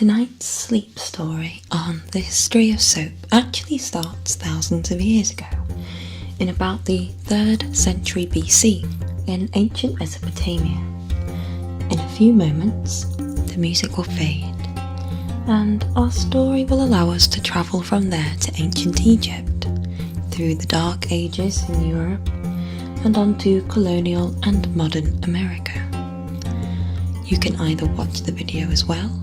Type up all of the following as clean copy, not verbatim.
Tonight's sleep story on the history of soap actually starts thousands of years ago, in about the 3rd century BC in ancient Mesopotamia. In a few moments, the music will fade, and our story will allow us to travel from there to ancient Egypt, through the Dark Ages in Europe, and onto colonial and modern America. You can either watch the video as well,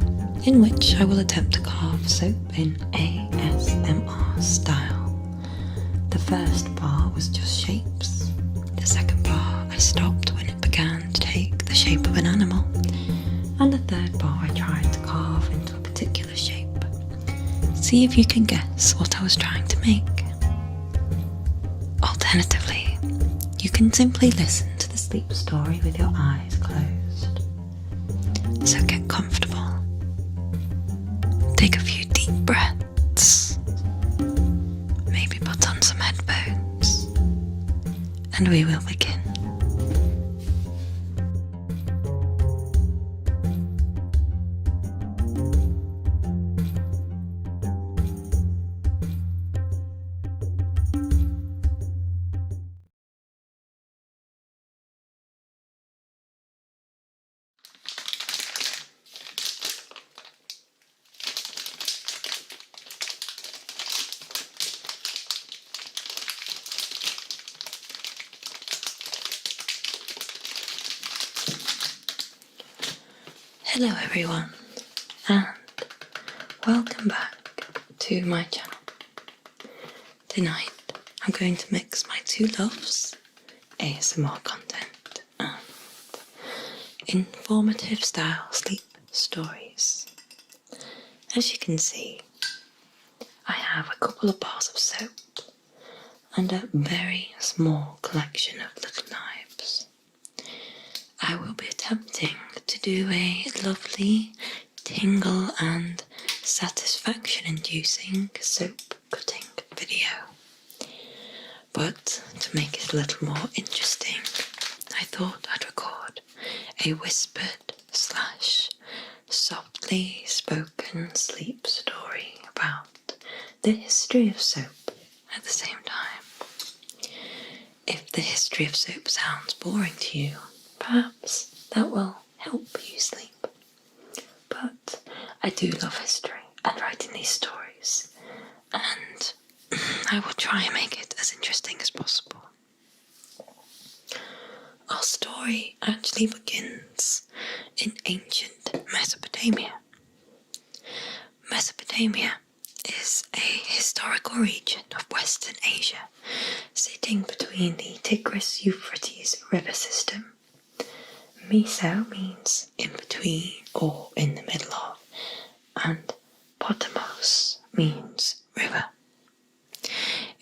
in which I will attempt to carve soap in ASMR style. The first bar was just shapes. The second bar I stopped when it began to take the shape of an animal. And the third bar I tried to carve into a particular shape. See if you can guess what I was trying to make. Alternatively, you can simply listen to the sleep story with your eyes closed. So get comfortable. Take a few deep breaths, maybe put on some headphones, and we will begin. Hello everyone, and welcome back to my channel. Tonight I'm going to mix my two loves, ASMR content and informative style sleep stories. As you can see, I have a couple of bars of soap and a very small collection of little knives. I will be attempting to do a lovely tingle and satisfaction inducing soap cutting video. But to make it a little more interesting, I thought I'd record a whispered / softly spoken sleep story about the history of soap at the same time. If the history of soap sounds boring to you, perhaps that will help you sleep. But I do love history and writing these stories, and I will try and make it as interesting as possible. Our story actually begins in ancient Mesopotamia. Mesopotamia is a historical region of Western Asia, sitting between the Tigris-Euphrates river system. Meso means in between or in the middle of, and Potamos means river.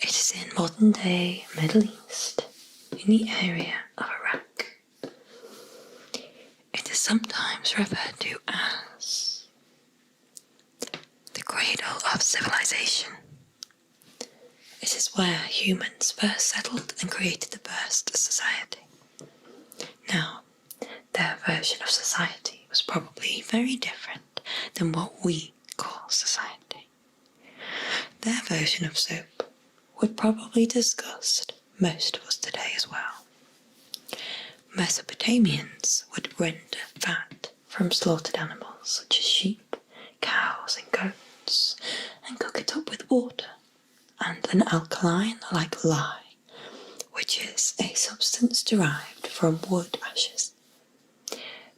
It is in modern day Middle East, in the area of Iraq. It is sometimes referred to as the cradle of civilization. It is where humans first settled and created the first society. Now, their version of society was probably very different than what we call society. Their version of soap would probably disgust most of us today as well. Mesopotamians would render fat from slaughtered animals such as sheep, cows and goats, and cook it up with water and an alkaline like lye, which is a substance derived from wood ashes.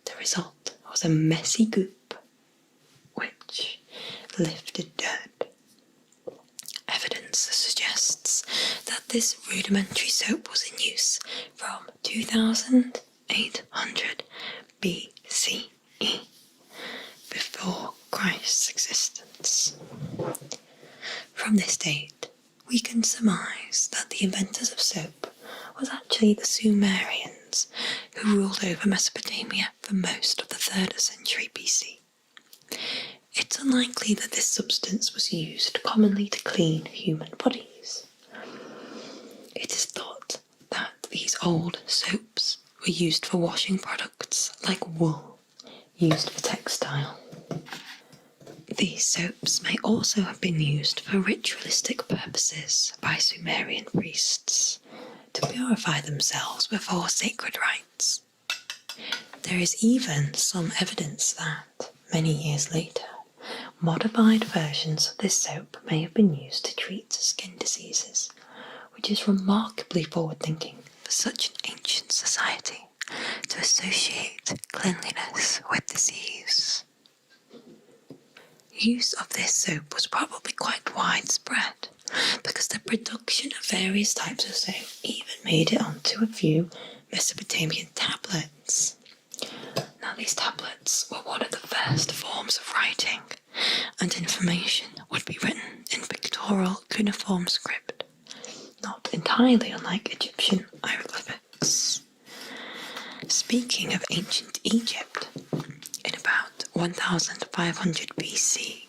The result was a messy goop which lifted dirt. Evidence suggests that this rudimentary soap was in use from 2800 BCE, before Christ's existence. From this date, we can surmise that the inventors of soap was actually the Sumerians, who ruled over Mesopotamia for most of the 3rd century BC. It's unlikely that this substance was used commonly to clean human bodies. It is thought that these old soaps were used for washing products like wool, used for textile. These soaps may also have been used for ritualistic purposes by Sumerian priests to purify themselves before sacred rites. There is even some evidence that, many years later, modified versions of this soap may have been used to treat skin diseases, which is remarkably forward-thinking for such an ancient society to associate cleanliness with disease. Use of this soap was probably quite widespread because the production of various types of soap even made it onto a few Mesopotamian tablets. Now these tablets were one of the first forms of writing, and information would be written in pictorial cuneiform script, not entirely unlike Egyptian hieroglyphics. Speaking of ancient Egypt, in about 1500 BC,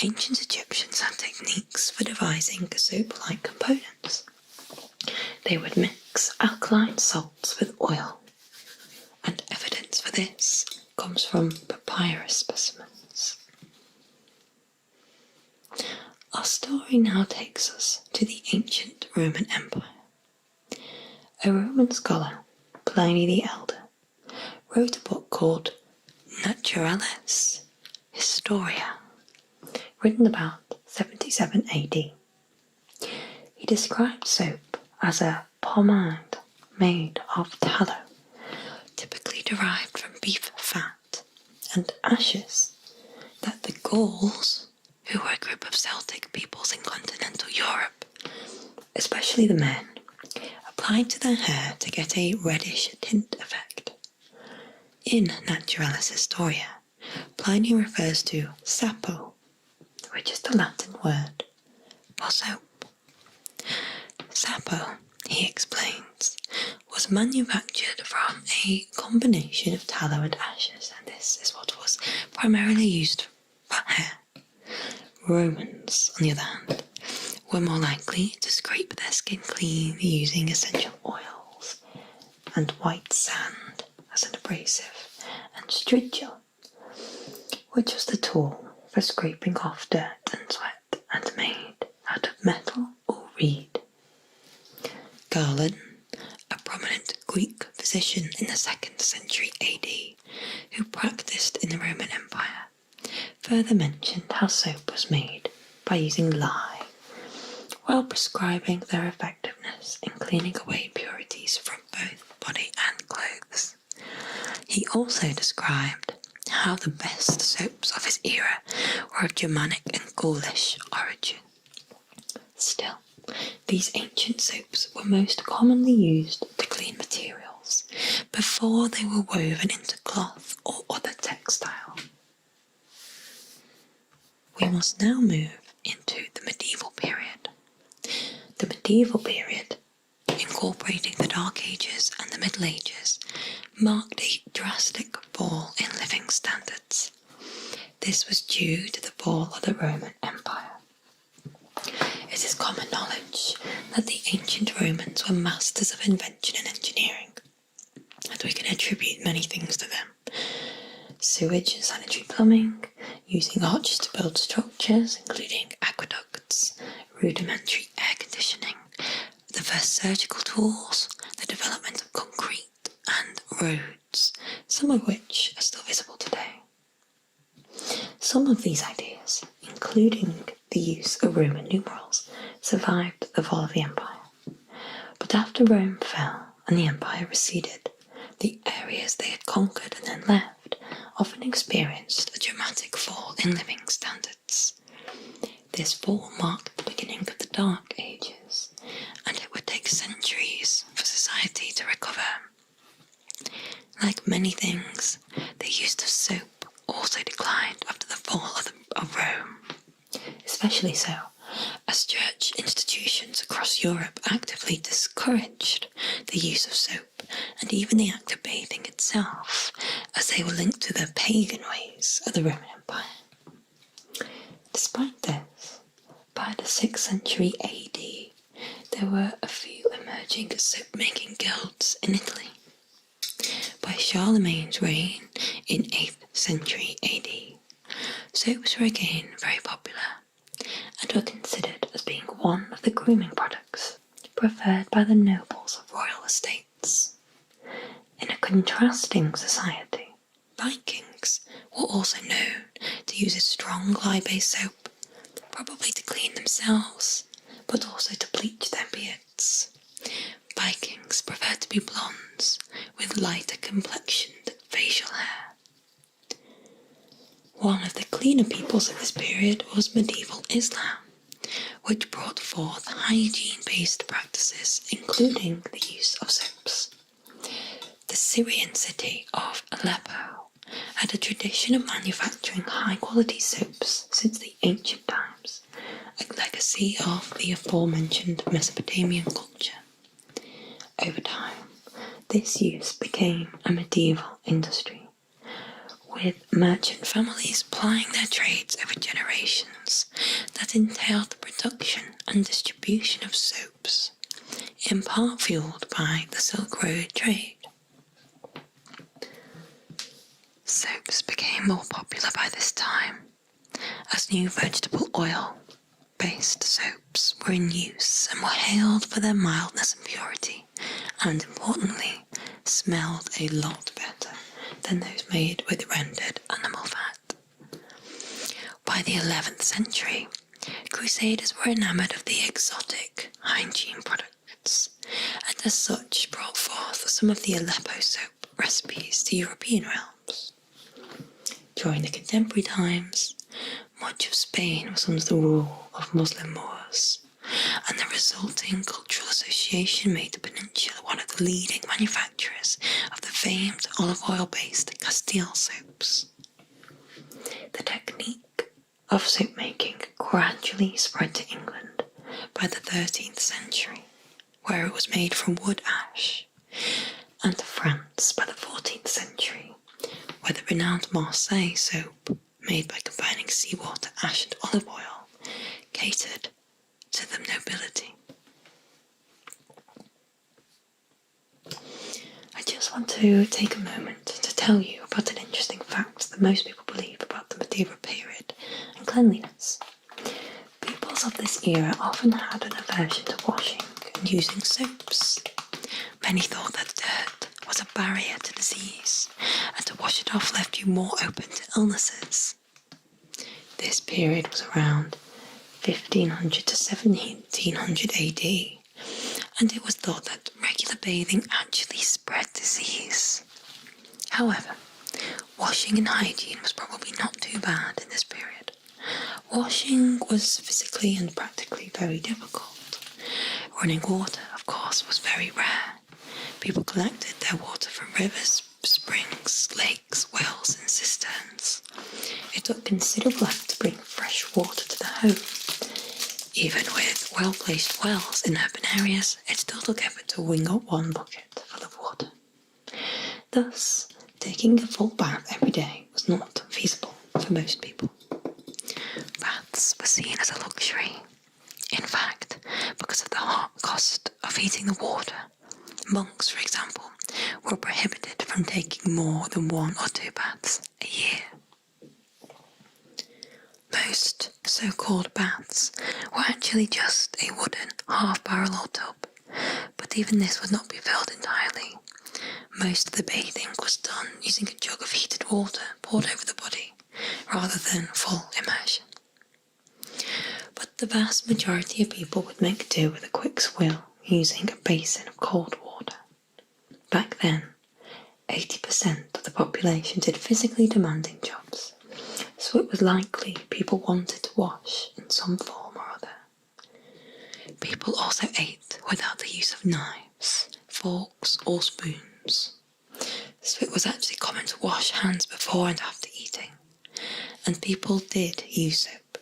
ancient Egyptians had techniques for devising soap-like components. They would mix alkaline salts with oil, and evidence for this comes from papyrus specimens. Our story now takes us to the ancient Roman Empire. A Roman scholar, Pliny the Elder, wrote a book called Naturalis Historia, written about 77 AD. He described soap as a pomade made of tallow, typically derived from beef fat, and ashes that the Gauls, who were a group of Celtic peoples in continental Europe, especially the men, applied to their hair to get a reddish tint effect. In Naturalis Historia, Pliny refers to sapo, which is the Latin word for soap. Sapo, he explains, was manufactured from a combination of tallow and ashes, and this is what was primarily used for hair. Romans, on the other hand, were more likely to scrape their skin clean using essential oils and white sand as an abrasive, and strigil, which was the tool for scraping off dirt and sweat and made out of metal or reed. Galen, a prominent Greek physician in the 2nd century AD who practiced in the Roman Empire, further mentioned how soap was made by using lye, while prescribing their effectiveness in cleaning away impurities from both body and clothes. He also described how the best soaps of his era were of Germanic and Gaulish origin. Still, these ancient soaps were most commonly used to clean materials before they were woven into cloth or other textile. We must now move into the medieval period. The medieval period, incorporating the Dark Ages and the Middle Ages, marked a drastic fall in living standards. This was due to the fall of the Roman Empire. It is common knowledge that the ancient Romans were masters of invention and engineering, and we can attribute many things to them. Sewage and sanitary plumbing, using arches to build structures, including aqueducts, rudimentary air conditioning, the first surgical tools, the development of concrete and roads, some of which are still visible today. Some of these ideas, including the use of Roman numerals, survived the fall of the empire. But after Rome fell and the empire receded, the areas they had conquered and then left often experienced a dramatic fall in living standards. This fall marked the beginning of the Dark Ages, and it would take centuries for society to recover. Like many things, the use of soap also declined after the fall of Rome, especially so as church institutions across Europe actively discouraged the use of soap and even the act of bathing itself, as they were linked to the pagan ways of the Roman Empire. Despite this, by the 6th century AD, there were a few emerging soap-making guilds in Italy. By Charlemagne's reign in 8th century AD, Soaps were again very popular and were considered as being one of the grooming products preferred by the nobles of royal estates. In a contrasting society, Vikings were also known to use a strong lye-based soap, probably to clean themselves, but also to bleach their beards. Vikings preferred to be blondes with lighter complexioned facial hair. One of the cleaner peoples of this period was medieval Islam, which brought forth hygiene-based practices, including the use of soaps. The Syrian city of Aleppo had a tradition of manufacturing high-quality soaps since the ancient times, a legacy of the aforementioned Mesopotamian culture. Over time, this use became a medieval industry, with merchant families plying their trades over generations that entailed the production and distribution of soaps, in part fueled by the Silk Road trade. Soaps became more popular by this time, as new vegetable oil-based soaps were in use and were hailed for their mildness and purity, and importantly, smelled a lot better than those made with rendered animal fat. By the 11th century, crusaders were enamoured of the exotic hygiene products, and as such brought forth some of the Aleppo soap recipes to European realms. During the contemporary times, much of Spain was under the rule of Muslim Moors, and the resulting cultural association made the peninsula one of the leading manufacturers of the famed olive oil-based Castile soaps. The technique of soap making gradually spread to England by the 13th century, where it was made from wood ash, and to France by the 14th century, where the renowned Marseille soap, made by combining seawater, ash and olive oil, catered to the nobility. I just want to take a moment to tell you about an interesting fact that most people believe about the medieval period and cleanliness. Peoples of this era often had an aversion to washing and using soaps. Many thought that dirt was a barrier to disease, and to wash it off left you more open to illnesses. This period was around 1500 to 1700 AD, and it was thought that regular bathing actually spread disease. However, washing and hygiene was probably not too bad in this period. Washing was physically and practically very difficult. Running water, of course, was very rare. People collected their water from rivers, springs, lakes, wells and cisterns. It took considerable effort to bring fresh water to the home. Even with well-placed wells in urban areas, it still took effort to wing up one bucket full of water. Thus, taking a full bath every day was not feasible for most people. Baths were seen as a luxury. In fact, because of the cost of heating the water, monks, for example, were prohibited from taking more than 1 or 2 baths a year. Most so-called baths were actually just a wooden half-barrel or tub, but even this would not be filled entirely. Most of the bathing was done using a jug of heated water poured over the body, rather than full immersion. But the vast majority of people would make do with a quick swill using a basin of cold water. Back then, 80% of the population did physically demanding jobs, so it was likely people wanted to wash in some form or other. People also ate without the use of knives, forks or spoons, so it was actually common to wash hands before and after eating, and people did use soap.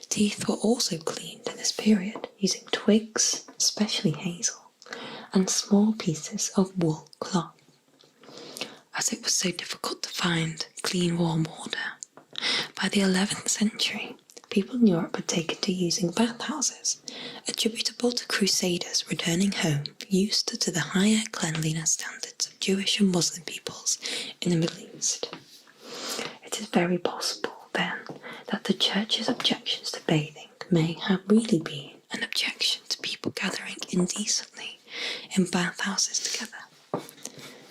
Teeth were also cleaned in this period using twigs, especially hazel, and small pieces of wool cloth. As it was so difficult to find clean warm water, by the 11th century, people in Europe had taken to using bathhouses, attributable to crusaders returning home used to the higher cleanliness standards of Jewish and Muslim peoples in the Middle East. It is very possible that the church's objections to bathing may have really been an objection to people gathering indecently in bathhouses together.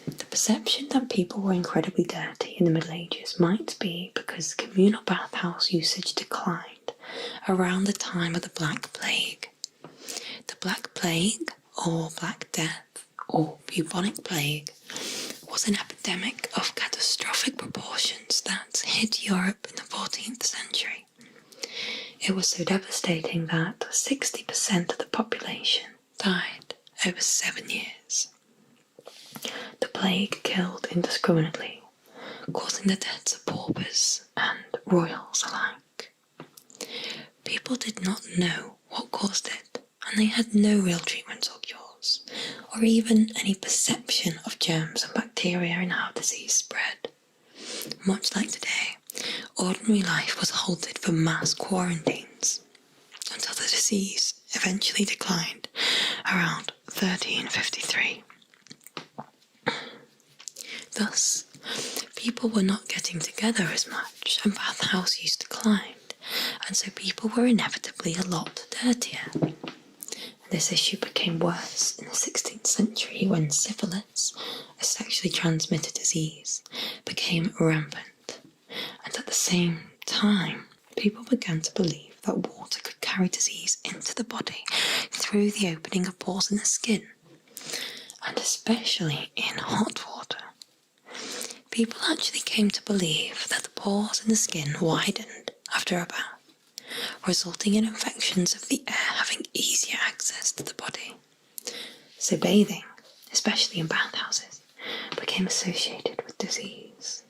The perception that people were incredibly dirty in the Middle Ages might be because communal bathhouse usage declined around the time of the Black Plague. The Black Plague, or Black Death, or bubonic plague, was an epidemic of catastrophic proportions that hit Europe in the 14th century. It was so devastating that 60% of the population died over 7 years. The plague killed indiscriminately, causing the deaths of paupers and royals alike. People did not know what caused it, and they had no real treatments or cures, or even any perception of germs and bacteria and how disease spread. Much like today, ordinary life was halted for mass quarantines until the disease eventually declined around 1353. Thus, people were not getting together as much and bathhouse use declined, and so people were inevitably a lot dirtier. This issue became worse in the 16th century when syphilis, a sexually transmitted disease, became rampant. And at the same time, people began to believe that water could carry disease into the body through the opening of pores in the skin, and especially in hot water. People actually came to believe that the pores in the skin widened after a bath, resulting in infections of the air having easier access to the body. So bathing, especially in bathhouses, became associated with disease.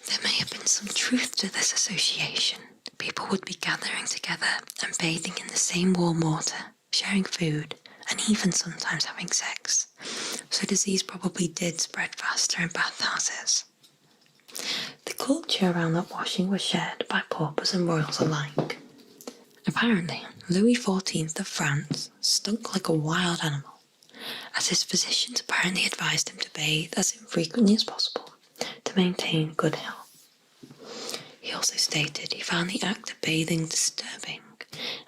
There may have been some truth to this association. People would be gathering together and bathing in the same warm water, sharing food, and even sometimes having sex. So disease probably did spread faster in bathhouses. The culture around that washing was shared by paupers and royals alike. Apparently, Louis XIV of France stunk like a wild animal, as his physicians apparently advised him to bathe as infrequently as possible to maintain good health. He also stated he found the act of bathing disturbing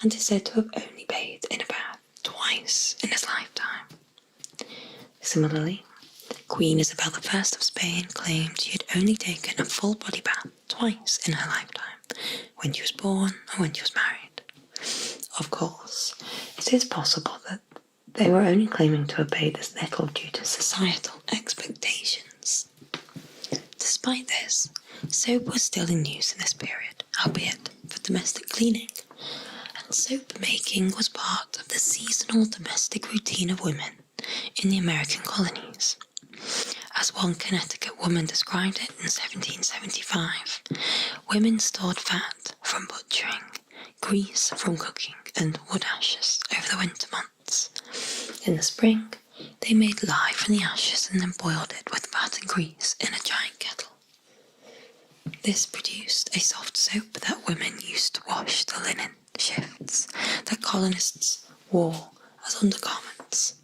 and is said to have only bathed in a bath twice in his lifetime. Similarly, Queen Isabel I of Spain claimed she had only taken a full body bath twice in her lifetime, when she was born and when she was married. Of course, it is possible that they were only claiming to have bathed as little due to societal expectations. Despite this, soap was still in use in this period, albeit for domestic cleaning, and soap making was part of the seasonal domestic routine of women in the American colonies. As one Connecticut woman described it in 1775, women stored fat from butchering, grease from cooking, and wood ashes over the winter months. In the spring, they made lye from the ashes and then boiled it with fat and grease in a giant kettle. This produced a soft soap that women used to wash the linen shifts that colonists wore as undergarments.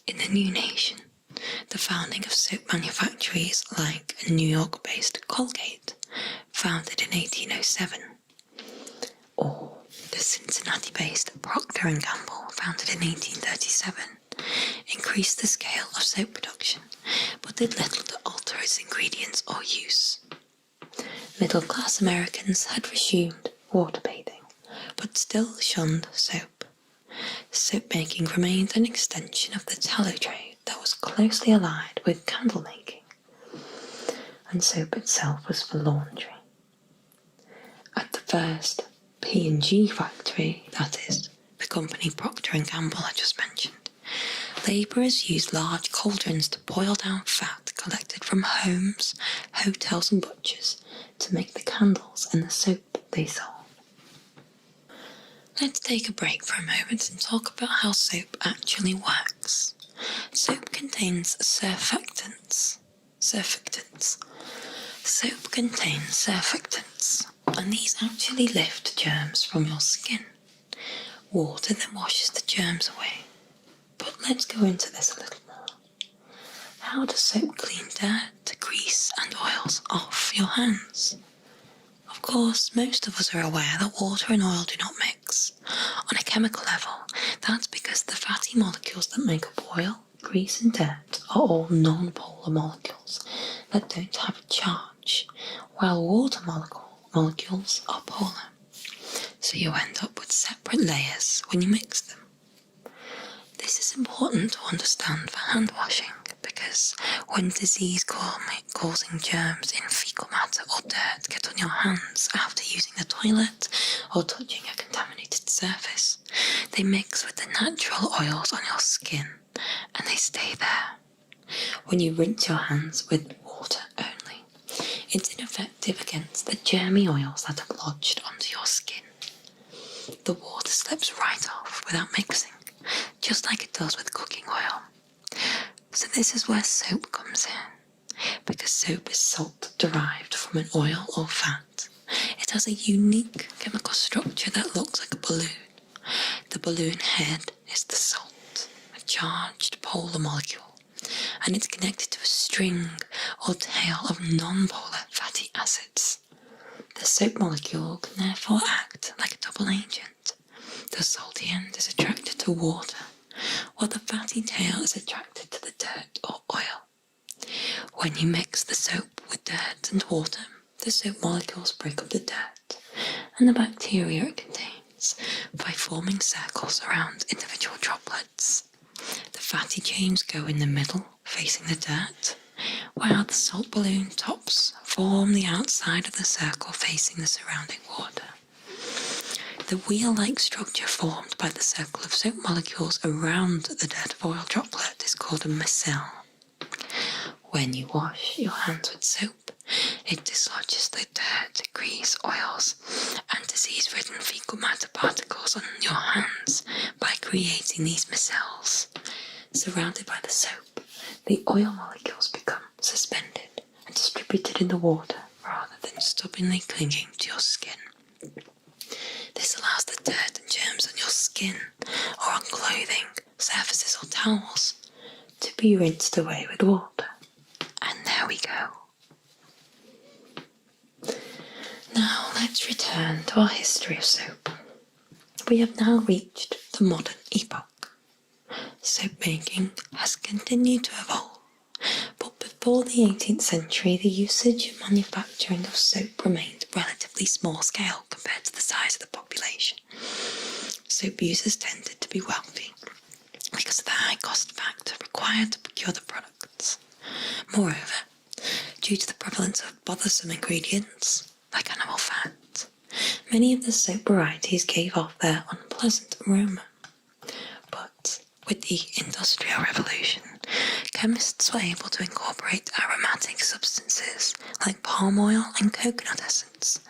In the new nation, the founding of soap manufactories like New York-based Colgate, founded in 1807, or the Cincinnati-based Procter & Gamble, founded in 1837, increased the scale of soap production, but did little to alter its ingredients or use. Middle-class Americans had resumed water bathing, but still shunned soap. Soap making remained an extension of the tallow trade that was closely allied with candle making, and soap itself was for laundry. At the first P&G factory, that is, the company Procter & Gamble I just mentioned, labourers used large cauldrons to boil down fat collected from homes, hotels and butchers to make the candles and the soap they sold. Let's take a break for a moment and talk about how soap actually works. Soap contains surfactants. Soap contains surfactants, and these actually lift germs from your skin. Water then washes the germs away. But let's go into this a little more. How does soap clean dirt, grease and oils off your hands? Of course, most of us are aware that water and oil do not mix. On a chemical level, that's because the fatty molecules that make up oil, grease and dirt are all non-polar molecules that don't have a charge, while water molecules are polar. So you end up with separate layers when you mix them. This is important to understand for hand washing because when disease-causing germs in fecal matter or dirt get on your hands after using the toilet or touching a contaminated surface, they mix with the natural oils on your skin and they stay there. When you rinse your hands with water only, it's ineffective against the germy oils that have lodged onto your skin. The water slips right off without mixing, just like it does with cooking oil. So this is where soap comes in, because soap is salt derived from an oil or fat. It has a unique chemical structure that looks like a balloon. The balloon head is the salt, a charged polar molecule, and it's connected to a string or tail of non-polar fatty acids. The soap molecule can therefore act like a double agent. The salty end is attracted to water, while the fatty tail is attracted to the dirt or oil. When you mix the soap with dirt and water, the soap molecules break up the dirt and the bacteria it contains by forming circles around individual droplets. The fatty chains go in the middle, facing the dirt, while the salt balloon tops form the outside of the circle facing the surrounding water. The wheel-like structure formed by the circle of soap molecules around the dirt of oil droplet is called a micelle. When you wash your hands with soap, it dislodges the dirt, grease, oils, and disease-ridden fecal matter particles on your hands by creating these micelles. Surrounded by the soap, the oil molecules become suspended and distributed in the water rather than stubbornly clinging to your skin. This allows the dirt and germs on your skin or on clothing, surfaces or towels to be rinsed away with water. And there we go. Now let's return to our history of soap. We have now reached the modern epoch. Soap making has continued to evolve, but before the 18th century the usage and manufacturing of soap remained relatively small scale compared to the size of the population. Soap users tended to be wealthy because of the high cost factor required to procure the products. Moreover, due to the prevalence of bothersome ingredients like animal fat, many of the soap varieties gave off their unpleasant aroma. But with the Industrial Revolution, chemists were able to incorporate aromatic substances like palm oil and coconut essence,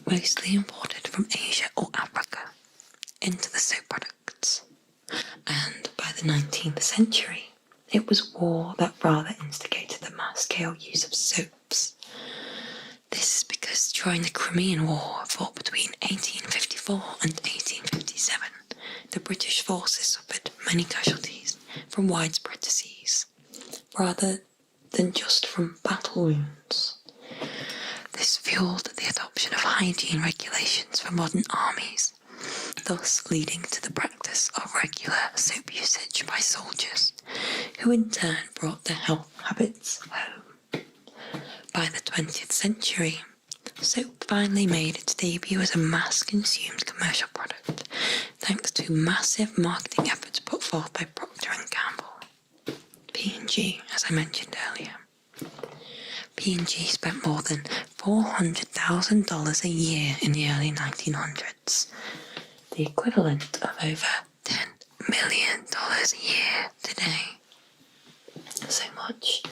mostly imported from Asia or Africa, into the soap products. And by the 19th century, it was war that rather instigated the mass-scale use of soaps. This is because during the Crimean War fought between 1854 and 1857, the British forces suffered many casualties from widespread disease, rather than just from battle wounds. This fueled the adoption of hygiene regulations for modern armies, thus leading to the practice of regular soap usage by soldiers, who in turn brought their health habits home. By the 20th century, soap finally made its debut as a mass-consumed commercial product, thanks to massive marketing efforts put forth by Procter & Gamble. P&G, as I mentioned earlier. P&G spent more than $400,000 a year in the early 1900s, the equivalent of over $10 million a year today. So much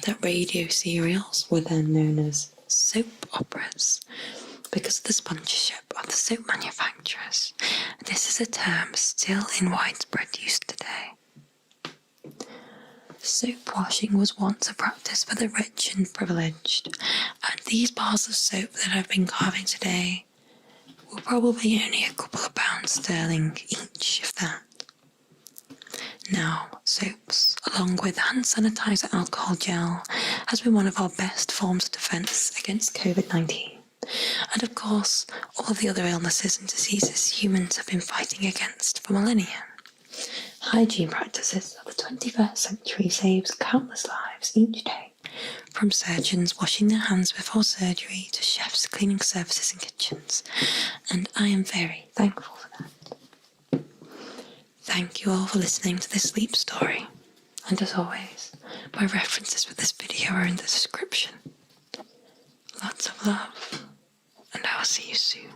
that radio serials were then known as soap operas because of the sponsorship of the soap manufacturers. This is a term still in widespread use today. Soap washing was once a practice for the rich and privileged, and these bars of soap that I've been carving today were probably only a couple of pounds sterling each, if that. Now, soaps, along with hand sanitizer alcohol gel, has been one of our best forms of defence against COVID-19, and of course all the other illnesses and diseases humans have been fighting against for millennia. Hygiene practices of the 21st century saves countless lives each day, from surgeons washing their hands before surgery to chefs cleaning surfaces in kitchens, and I am very thankful for that. Thank you all for listening to this sleep story, and as always, my references for this video are in the description. Lots of love, and I will see you soon.